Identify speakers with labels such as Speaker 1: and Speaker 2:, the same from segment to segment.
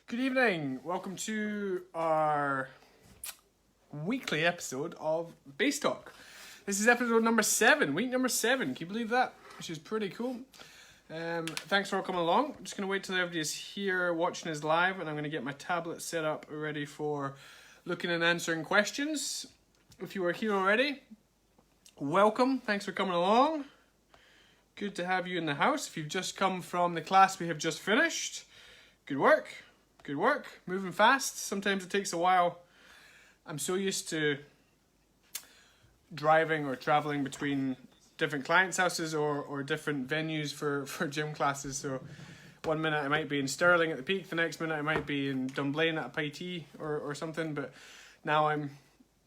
Speaker 1: Good evening. Welcome to our weekly episode of BaseTalk. This is episode number 7, week number 7. Can you believe that? Which is pretty cool. Thanks for all coming along. I'm just going to wait till everybody's here watching us live, and I'm going to get my tablet set up ready for looking and answering questions. If you are here already, welcome. Thanks for coming along. Good to have you in the house. If you've just come from the class we have just finished, good work. Good work. Moving fast. Sometimes it takes a while. I'm so used to driving or traveling between different clients' houses or different venues for gym classes. So one minute I might be in Stirling at the Peak, the next minute I might be in Dunblane at a pie tea or something. But now I'm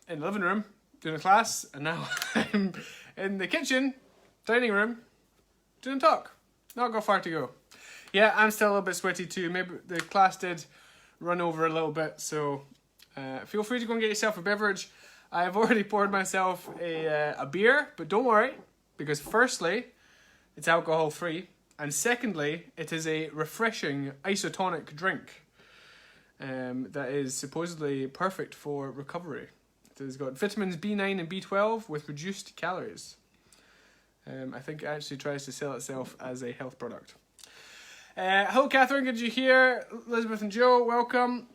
Speaker 1: in the living room doing a class, and now I'm in the kitchen, dining room, doing a talk. Not got far to go. Yeah, I'm still a little bit sweaty too. Maybe the class did run over a little bit, so feel free to go and get yourself a beverage. I've already poured myself a beer, but don't worry, because firstly, it's alcohol free, and secondly, it is a refreshing isotonic drink that is supposedly perfect for recovery. It has got vitamins B9 and B12 with reduced calories. I think it actually tries to sell itself as a health product. Hello Catherine, good you here. Elizabeth and Joe, welcome.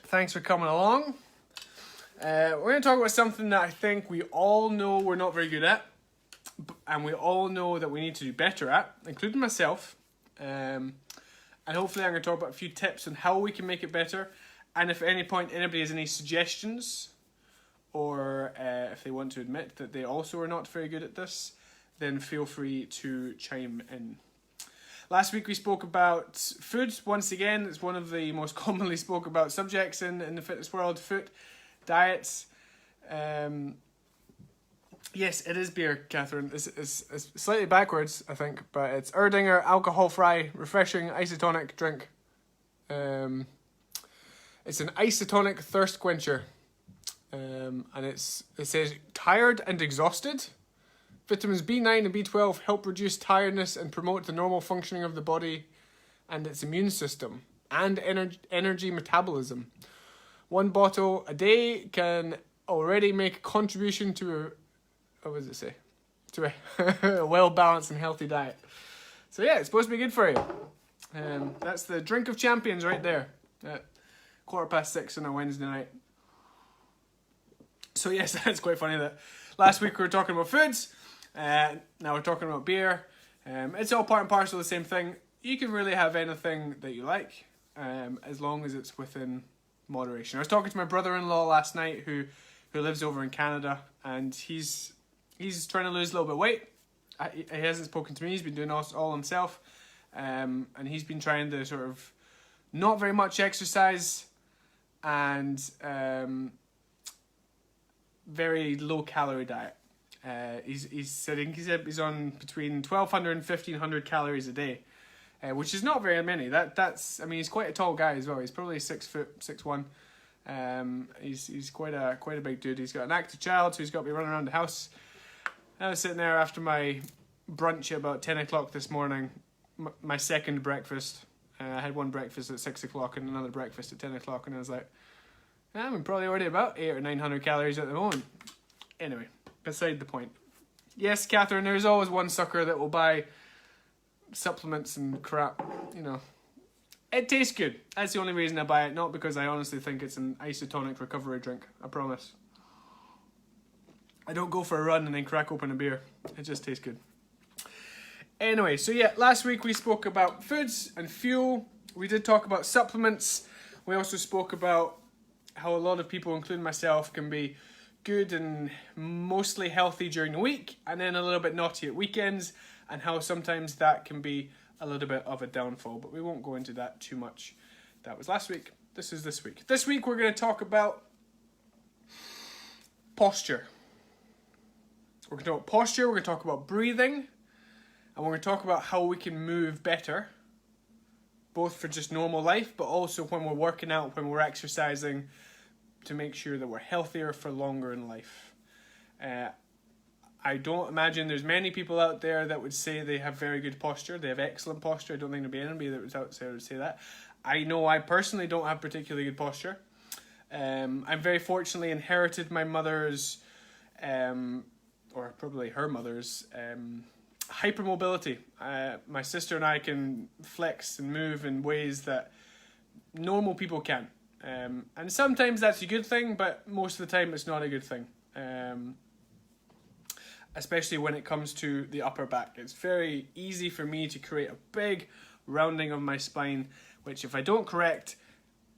Speaker 1: Thanks for coming along. We're going to talk about something that I think we all know we're not very good at, and we all know that we need to do better at, including myself. And hopefully I'm going to talk about a few tips on how we can make it better, and if at any point anybody has any suggestions, or if they want to admit that they also are not very good at this, then feel free to chime in. Last week we spoke about food. Once again, it's one of the most commonly spoke about subjects in the fitness world. Food, diets. Yes, it is beer, Catherine. It's slightly backwards, I think, but it's Erdinger alcohol-free, refreshing isotonic drink. It's an isotonic thirst quencher, and it says tired and exhausted. Vitamins B9 and B12 help reduce tiredness and promote the normal functioning of the body and its immune system and energy metabolism. One bottle a day can already make a contribution to a well-balanced and healthy diet. So yeah, it's supposed to be good for you. That's the drink of champions right there at 6:15 on a Wednesday night. So yes, that's quite funny that last week we were talking about foods. Now we're talking about beer. It's all part and parcel of the same thing. You can really have anything that you like, as long as it's within moderation. I was talking to my brother-in-law last night who lives over in Canada, and he's trying to lose a little bit of weight. He hasn't spoken to me. He's been doing all himself, and he's been trying to sort of not very much exercise and very low calorie diet. He's on between 1,200 and 1,500 calories a day, which is not very many. I mean, he's quite a tall guy as well. He's probably 6'1". He's quite a big dude. He's got an active child, so he's got to be running around the house. I was sitting there after my brunch at about 10 o'clock this morning, my second breakfast. I had one breakfast at 6 o'clock and another breakfast at 10 o'clock, and I was like, I'm probably already about 800 or 900 calories at the moment. Anyway, beside the point. Yes, Catherine, there's always one sucker that will buy supplements and crap, you know. It tastes good. That's the only reason I buy it, not because I honestly think it's an isotonic recovery drink, I promise. I don't go for a run and then crack open a beer. It just tastes good. Anyway, so yeah, last week we spoke about foods and fuel. We did talk about supplements. We also spoke about how a lot of people, including myself, can be good and mostly healthy during the week and then a little bit naughty at weekends, and how sometimes that can be a little bit of a downfall, but we won't go into that too much. That was last week. This is this week. This week we're going to talk about posture. We're going to talk about posture, we're going to talk about breathing, and we're going to talk about how we can move better, both for just normal life, but also when we're working out, when we're exercising, to make sure that we're healthier for longer in life. I don't imagine there's many people out there that would say they have very good posture. They have excellent posture. I don't think there'd be anybody that was out there would say that. I know I personally don't have particularly good posture. I'm very fortunately inherited my mother's, or probably her mother's, hypermobility. My sister and I can flex and move in ways that normal people can. And sometimes that's a good thing, but most of the time it's not a good thing. Especially when it comes to the upper back. It's very easy for me to create a big rounding of my spine, which if I don't correct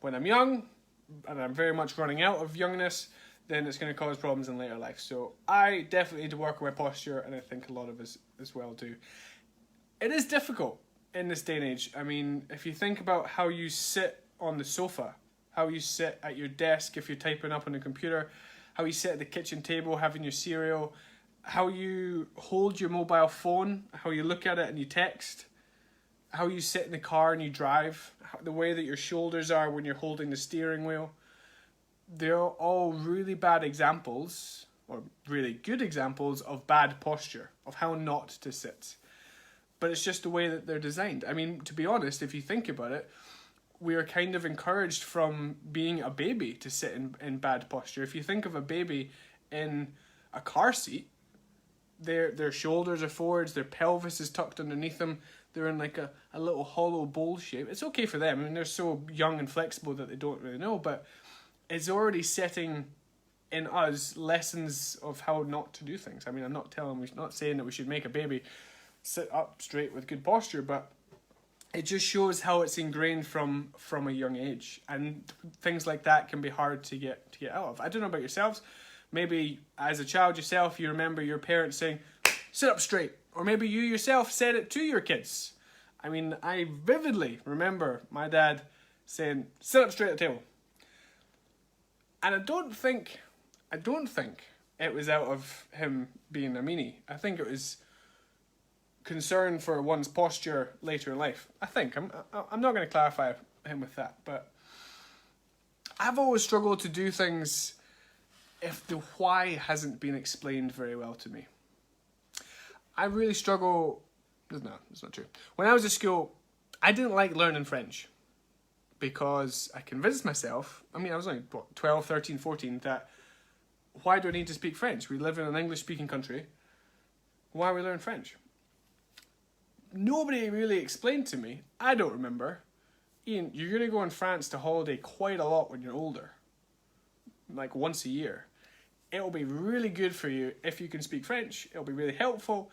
Speaker 1: when I'm young, and I'm very much running out of youngness, then it's going to cause problems in later life. So I definitely need to work on my posture, and I think a lot of us as well do. It is difficult in this day and age. I mean, if you think about how you sit on the sofa, how you sit at your desk if you're typing up on a computer, how you sit at the kitchen table having your cereal, how you hold your mobile phone, how you look at it and you text, how you sit in the car and you drive, the way that your shoulders are when you're holding the steering wheel. They're all really bad examples, or really good examples, of bad posture, of how not to sit. But it's just the way that they're designed. I mean, to be honest, if you think about it, we are kind of encouraged from being a baby to sit in bad posture. If you think of a baby in a car seat, their shoulders are forwards, their pelvis is tucked underneath them, they're in like a little hollow bowl shape. It's okay for them. I mean, they're so young and flexible that they don't really know, but it's already setting in us lessons of how not to do things. I mean, I'm not saying that we should make a baby sit up straight with good posture, but it just shows how it's ingrained from a young age, and things like that can be hard to get out of. I don't know about yourselves. Maybe as a child yourself, you remember your parents saying, "Sit up straight," or maybe you yourself said it to your kids. I mean, I vividly remember my dad saying, "Sit up straight at the table." And I don't think it was out of him being a meanie. I think it was concern for one's posture later in life. I think. I'm not going to clarify him with that, but I've always struggled to do things if the why hasn't been explained very well to me. I really struggle. No, it's not true. When I was at school, I didn't like learning French because I convinced myself, I mean, I was only 12, 13, 14, that why do I need to speak French? We live in an English-speaking country. Why we learn French? Nobody really explained to me. I don't remember. Ian, you're going to go in France to holiday quite a lot when you're older. Like once a year. It'll be really good for you if you can speak French. It'll be really helpful.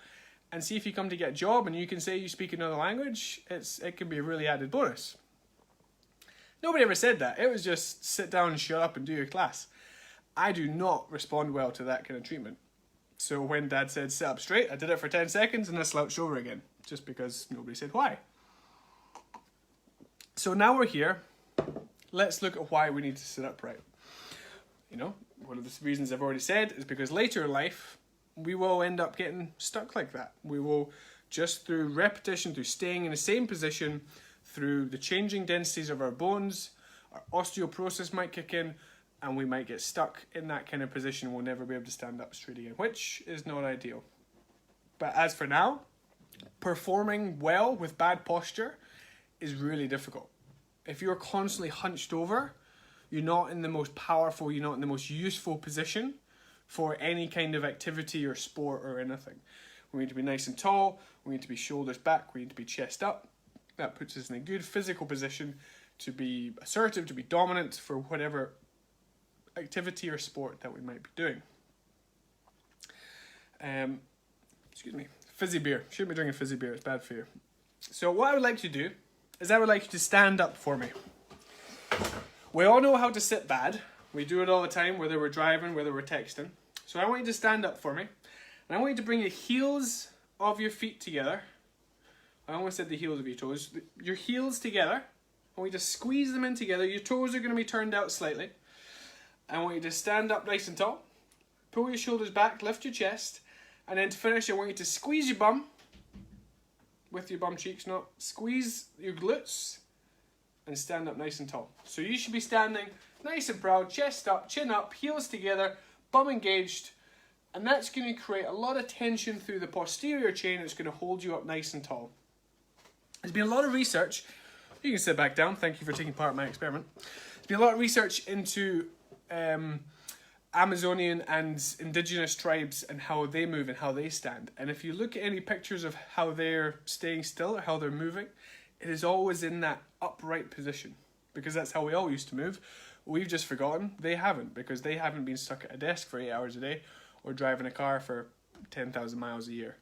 Speaker 1: And see if you come to get a job and you can say you speak another language, it can be a really added bonus. Nobody ever said that. It was just sit down and shut up and do your class. I do not respond well to that kind of treatment. So when Dad said sit up straight, I did it for 10 seconds and I slouched over again. Just because nobody said why. So now we're here. Let's look at why we need to sit upright. You know, one of the reasons I've already said is because later in life, we will end up getting stuck like that. We will, just through repetition, through staying in the same position, through the changing densities of our bones, our osteoporosis might kick in, and we might get stuck in that kind of position. We'll never be able to stand up straight again, which is not ideal. But as for now, performing well with bad posture is really difficult. If you're constantly hunched over, you're not in the most powerful, you're not in the most useful position for any kind of activity or sport or anything. We need to be nice and tall, we need to be shoulders back, we need to be chest up. That puts us in a good physical position to be assertive, to be dominant for whatever activity or sport that we might be doing. Excuse me. Fizzy beer. Shouldn't be drinking fizzy beer, it's bad for you. So what I would like to do is I would like you to stand up for me. We all know how to sit bad. We do it all the time, whether we're driving, whether we're texting. So I want you to stand up for me. And I want you to bring the heels of your feet together. I almost said the heels of your toes. Your heels together. I want you to squeeze them in together. Your toes are going to be turned out slightly. I want you to stand up nice and tall. Pull your shoulders back, lift your chest. And then to finish, I want you to squeeze your bum. With your bum cheeks, not squeeze your glutes. And stand up nice and tall. So you should be standing nice and proud, chest up, chin up, heels together, bum engaged, And that's going to create a lot of tension through the posterior chain. It's going to hold you up nice and tall. There's been a lot of research. You can sit back down. Thank you for taking part in my experiment. There's been a lot of research into Amazonian and indigenous tribes and how they move and how they stand. And if you look at any pictures of how they're staying still or how they're moving, it is always in that upright position, because that's how we all used to move. We've just forgotten. They haven't, because they haven't been stuck at a desk for 8 hours a day or driving a car for 10,000 miles a year.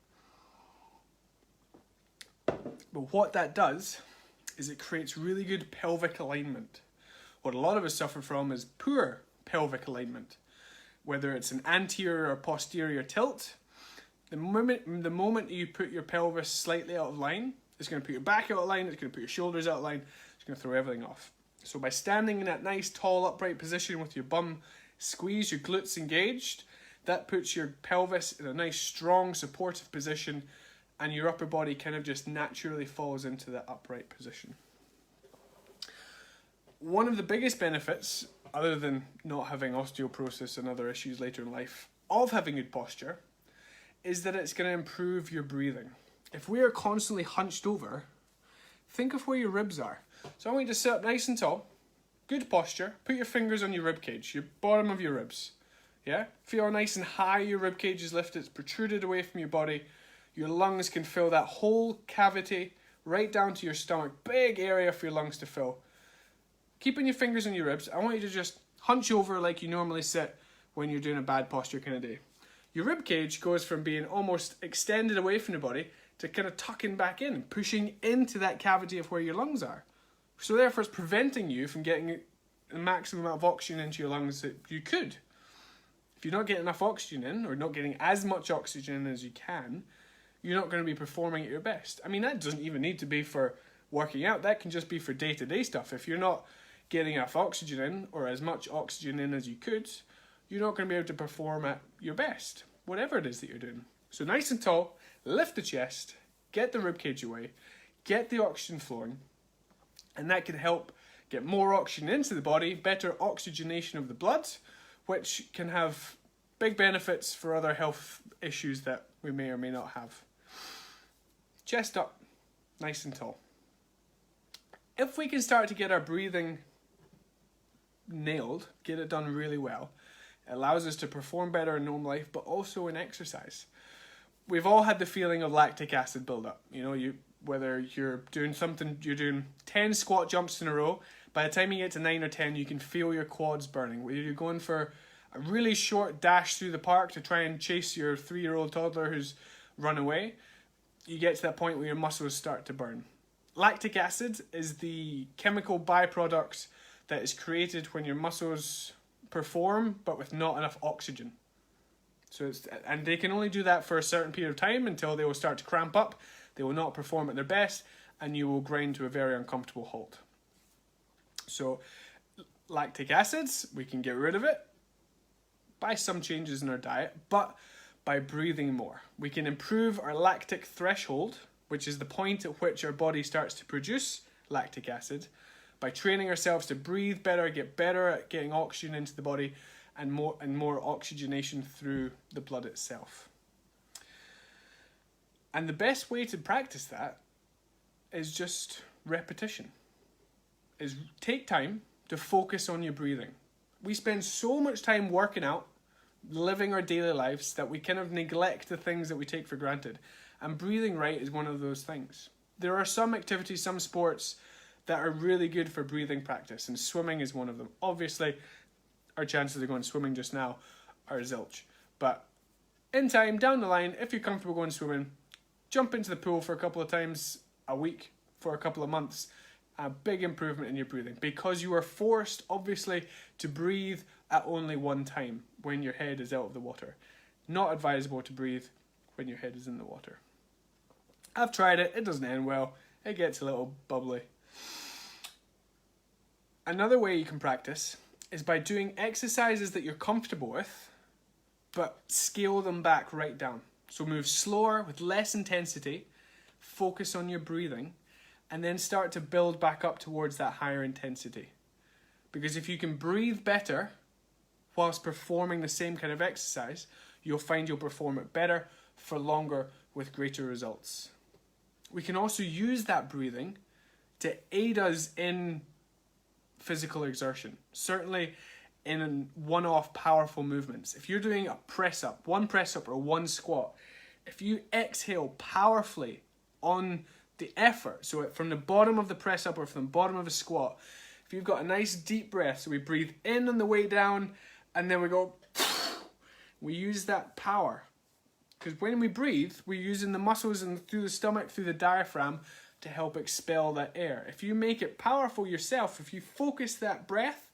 Speaker 1: But what that does is it creates really good pelvic alignment. What a lot of us suffer from is poor pelvic alignment. Whether it's an anterior or posterior tilt, the moment you put your pelvis slightly out of line, it's going to put your back out of line, it's going to put your shoulders out of line, it's going to throw everything off. So by standing in that nice, tall, upright position with your bum squeezed, your glutes engaged, that puts your pelvis in a nice, strong, supportive position, and your upper body kind of just naturally falls into that upright position. One of the biggest benefits, other than not having osteoporosis and other issues later in life, of having good posture, is that it's going to improve your breathing. If we are constantly hunched over, think of where your ribs are. So I want you to sit up nice and tall, good posture, put your fingers on your rib cage, your bottom of your ribs. Yeah? Feel nice and high, your rib cage is lifted, it's protruded away from your body. Your lungs can fill that whole cavity right down to your stomach. Big area for your lungs to fill. Keeping your fingers on your ribs, I want you to just hunch over like you normally sit when you're doing a bad posture kind of day. Your rib cage goes from being almost extended away from the body to kind of tucking back in, pushing into that cavity of where your lungs are. So therefore it's preventing you from getting the maximum amount of oxygen into your lungs that you could. If you're not getting enough oxygen in, or not getting as much oxygen in as you can, you're not going to be performing at your best. I mean, that doesn't even need to be for working out. That can just be for day-to-day stuff. If you're not getting enough oxygen in, or as much oxygen in as you could, you're not going to be able to perform at your best, whatever it is that you're doing. So nice and tall, lift the chest, get the ribcage away, get the oxygen flowing, and that can help get more oxygen into the body, better oxygenation of the blood, which can have big benefits for other health issues that we may or may not have. Chest up, nice and tall. If we can start to get our breathing nailed, get it done really well, it allows us to perform better in normal life, but also in exercise. We've all had the feeling of lactic acid buildup. You know, whether you're doing something, you're doing 10 squat jumps in a row, by the time you get to 9 or 10, you can feel your quads burning. Whether you're going for a really short dash through the park to try and chase your 3-year-old toddler who's run away, you get to that point where your muscles start to burn. Lactic acid is the chemical byproduct that is created when your muscles perform, but with not enough oxygen. And they can only do that for a certain period of time until they will start to cramp up, they will not perform at their best, and you will grind to a very uncomfortable halt. So lactic acids, we can get rid of it by some changes in our diet, but by breathing more. We can improve our lactic threshold, which is the point at which our body starts to produce lactic acid, by training ourselves to breathe better, get better at getting oxygen into the body, and more oxygenation through the blood itself. And the best way to practice that is just repetition. Is take time to focus on your breathing. We spend so much time working out, living our daily lives, that we kind of neglect the things that we take for granted. And breathing right is one of those things. There are some activities, some sports that are really good for breathing practice, and swimming is one of them. Obviously, our chances of going swimming just now are zilch. But in time, down the line, if you're comfortable going swimming, jump into the pool for a couple of times a week for a couple of months. A big improvement in your breathing, because you are forced, obviously, to breathe at only one time when your head is out of the water. Not advisable to breathe when your head is in the water. I've tried it, it doesn't end well, it gets a little bubbly. Another way you can practice is by doing exercises that you're comfortable with, but scale them back right down. So move slower with less intensity, focus on your breathing, and then start to build back up towards that higher intensity. Because if you can breathe better whilst performing the same kind of exercise, you'll find you'll perform it better for longer with greater results. We can also use that breathing to aid us in physical exertion, certainly in one-off powerful movements. If you're doing a press-up, one press-up or one squat, if you exhale powerfully on the effort, so from the bottom of the press-up or from the bottom of a squat, if you've got a nice deep breath, so we breathe in on the way down, and then we go, we use that power. Because when we breathe, we're using the muscles and through the stomach, through the diaphragm, to help expel that air. If you make it powerful yourself, if you focus that breath,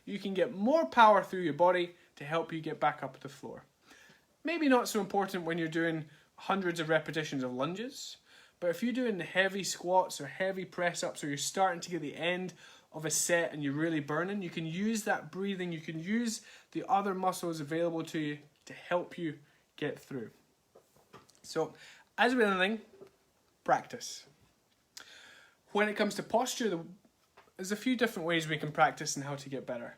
Speaker 1: you can get more power through your body to help you get back up to the floor. Maybe not so important when you're doing hundreds of repetitions of lunges, but if you're doing heavy squats or heavy press-ups, or you're starting to get the end of a set and you're really burning, you can use that breathing, you can use the other muscles available to you to help you get through. So, as with anything, practice. When it comes to posture, there's a few different ways we can practice and how to get better.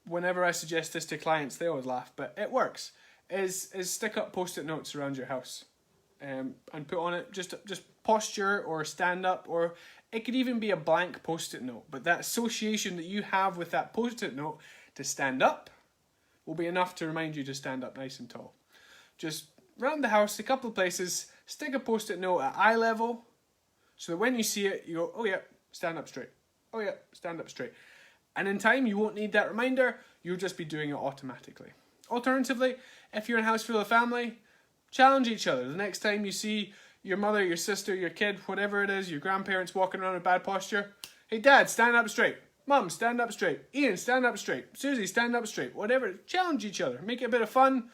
Speaker 1: Whenever I suggest this to clients, they always laugh, but it works. Is stick up post-it notes around your house, and put on it just posture or stand up, or it could even be a blank post-it note. But that association that you have with that post-it note to stand up will be enough to remind you to stand up nice and tall. Just around the house, a couple of places, stick a post-it note at eye level, so that when you see it, you go, oh yeah, stand up straight. Oh yeah, stand up straight. And in time, you won't need that reminder. You'll just be doing it automatically. Alternatively, if you're in a house full of family, challenge each other. The next time you see your mother, your sister, your kid, whatever it is, your grandparents walking around in bad posture, hey Dad, stand up straight. Mum, stand up straight. Ian, stand up straight. Susie, stand up straight. Whatever, challenge each other. Make it a bit of fun.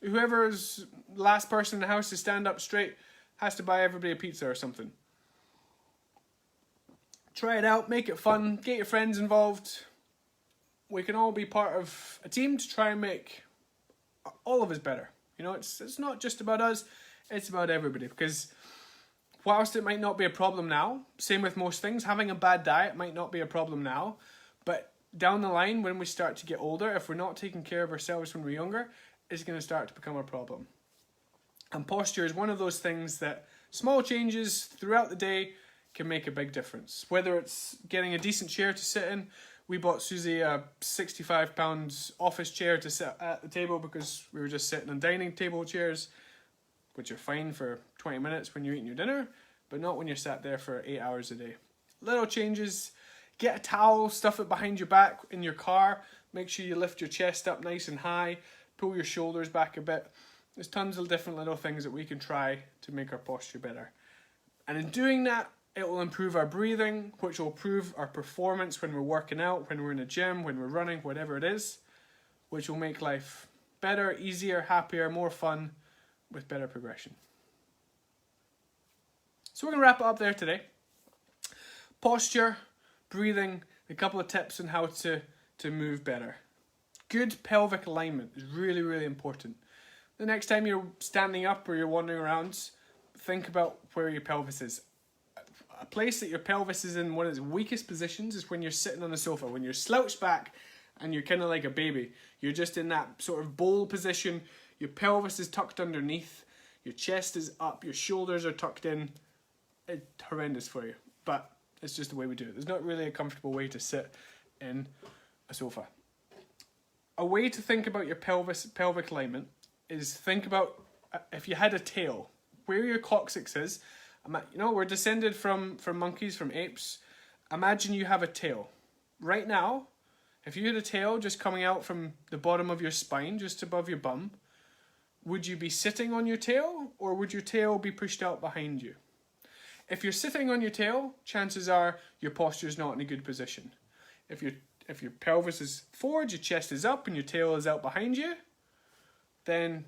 Speaker 1: Whoever's the last person in the house to stand up straight has to buy everybody a pizza or something. Try it out, make it fun, get your friends involved. We can all be part of a team to try and make all of us better. You know, it's not just about us, it's about everybody. Because whilst it might not be a problem now, same with most things, having a bad diet might not be a problem now, but down the line when we start to get older, if we're not taking care of ourselves when we're younger, it's going to start to become a problem. And posture is one of those things that small changes throughout the day can make a big difference. Whether it's getting a decent chair to sit in. We bought Susie a £65 office chair to sit at the table because we were just sitting on dining table chairs, which are fine for 20 minutes when you're eating your dinner, but not when you're sat there for 8 hours a day. Little changes. Get a towel, stuff it behind your back in your car. Make sure you lift your chest up nice and high. Pull your shoulders back a bit. There's tons of different little things that we can try to make our posture better. And in doing that, it will improve our breathing, which will improve our performance when we're working out, when we're in a gym, when we're running, whatever it is, which will make life better, easier, happier, more fun, with better progression. So we're going to wrap it up there today. Posture, breathing, a couple of tips on how to move better. Good pelvic alignment is really, really important. The next time you're standing up or you're wandering around, think about where your pelvis is. A place that your pelvis is in one of its weakest positions is when you're sitting on the sofa, when you're slouched back and you're kind of like a baby. You're just in that sort of bowl position. Your pelvis is tucked underneath. Your chest is up. Your shoulders are tucked in. It's horrendous for you, but it's just the way we do it. There's not really a comfortable way to sit in a sofa. A way to think about your pelvic alignment is think about if you had a tail, where your coccyx is. You know, we're descended from monkeys, from apes. Imagine you have a tail. Right now, if you had a tail just coming out from the bottom of your spine, just above your bum, would you be sitting on your tail, or would your tail be pushed out behind you? If you're sitting on your tail, chances are your posture is not in a good position. If your pelvis is forward, your chest is up, and your tail is out behind you, then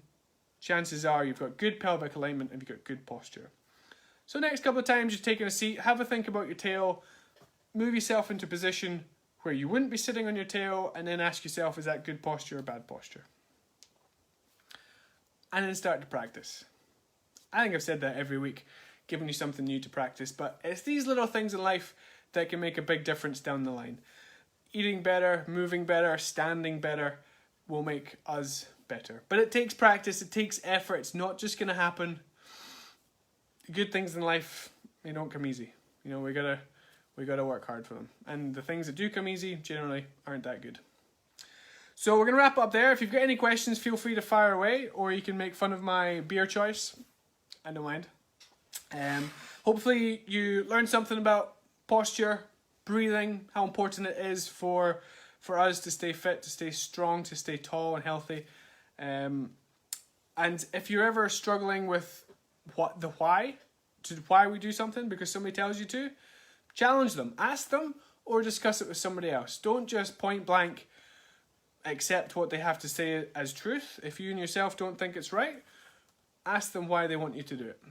Speaker 1: chances are you've got good pelvic alignment and you've got good posture. So next couple of times you're taking a seat, have a think about your tail, move yourself into a position where you wouldn't be sitting on your tail, and then ask yourself, is that good posture or bad posture? And then start to practice. I think I've said that every week, giving you something new to practice, but it's these little things in life that can make a big difference down the line. Eating better, moving better, standing better, will make us better. But it takes practice, it takes effort. It's not just going to happen. Good things in life, they don't come easy. You know, we gotta work hard for them. And the things that do come easy generally aren't that good. So we're going to wrap up there. If you've got any questions, feel free to fire away, or you can make fun of my beer choice. I don't mind. Hopefully you learned something about posture, breathing, how important it is for us to stay fit, to stay strong, to stay tall and healthy. And if you're ever struggling with why we do something because somebody tells you to, challenge them, ask them, or discuss it with somebody else. Don't just point blank accept what they have to say as truth. If you and yourself don't think it's right, ask them why they want you to do it.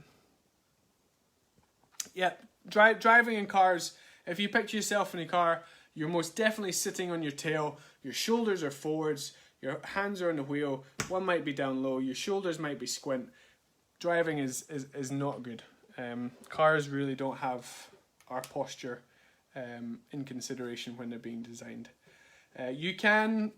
Speaker 1: Yeah, driving in cars, if you picture yourself in a car, you're most definitely sitting on your tail, your shoulders are forwards, your hands are on the wheel, one might be down low, your shoulders might be squint. Driving is not good. Cars really don't have our posture in consideration when they're being designed. You can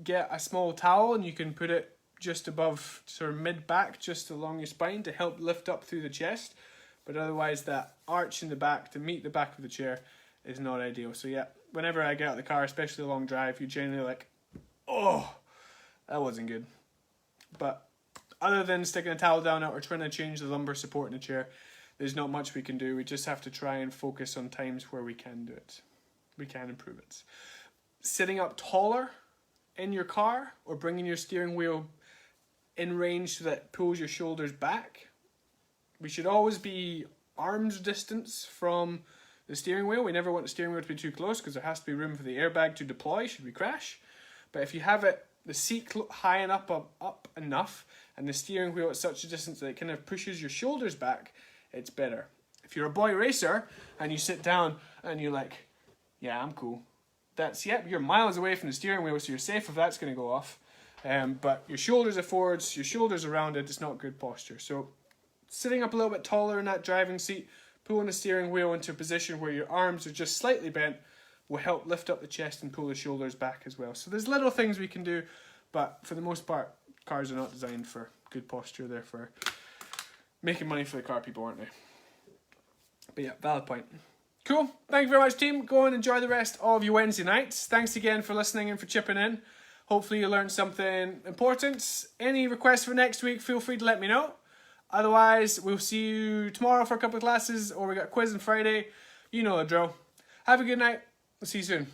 Speaker 1: get a small towel and you can put it just above sort of mid-back, just along your spine to help lift up through the chest. But otherwise that arch in the back to meet the back of the chair is not ideal. So yeah, whenever I get out of the car, especially a long drive, you're generally like, oh, that wasn't good. But other than sticking a towel down it or trying to change the lumbar support in the chair, there's not much we can do. We just have to try and focus on times where we can do it. We can improve it. Sitting up taller in your car or bringing your steering wheel in range so that it pulls your shoulders back. We should always be arm's distance from the steering wheel. We never want the steering wheel to be too close because there has to be room for the airbag to deploy should we crash. But if you have the seat high and up enough and the steering wheel at such a distance that it kind of pushes your shoulders back, it's better. If you're a boy racer and you sit down and you're like, yeah, I'm cool. You're miles away from the steering wheel, so you're safe if that's going to go off. But your shoulders are forwards, your shoulders are rounded, it's not good posture. So sitting up a little bit taller in that driving seat, pulling the steering wheel into a position where your arms are just slightly bent will help lift up the chest and pull the shoulders back as well. So there's little things we can do, but for the most part, cars are not designed for good posture. They're for making money for the car people, aren't they? But yeah, valid point. Cool. Thank you very much, team. Go and enjoy the rest of your Wednesday nights. Thanks again for listening and for chipping in. Hopefully you learned something important. Any requests for next week, feel free to let me know. Otherwise, we'll see you tomorrow for a couple of classes, or we got a quiz on Friday. You know the drill. Have a good night. We'll see you soon.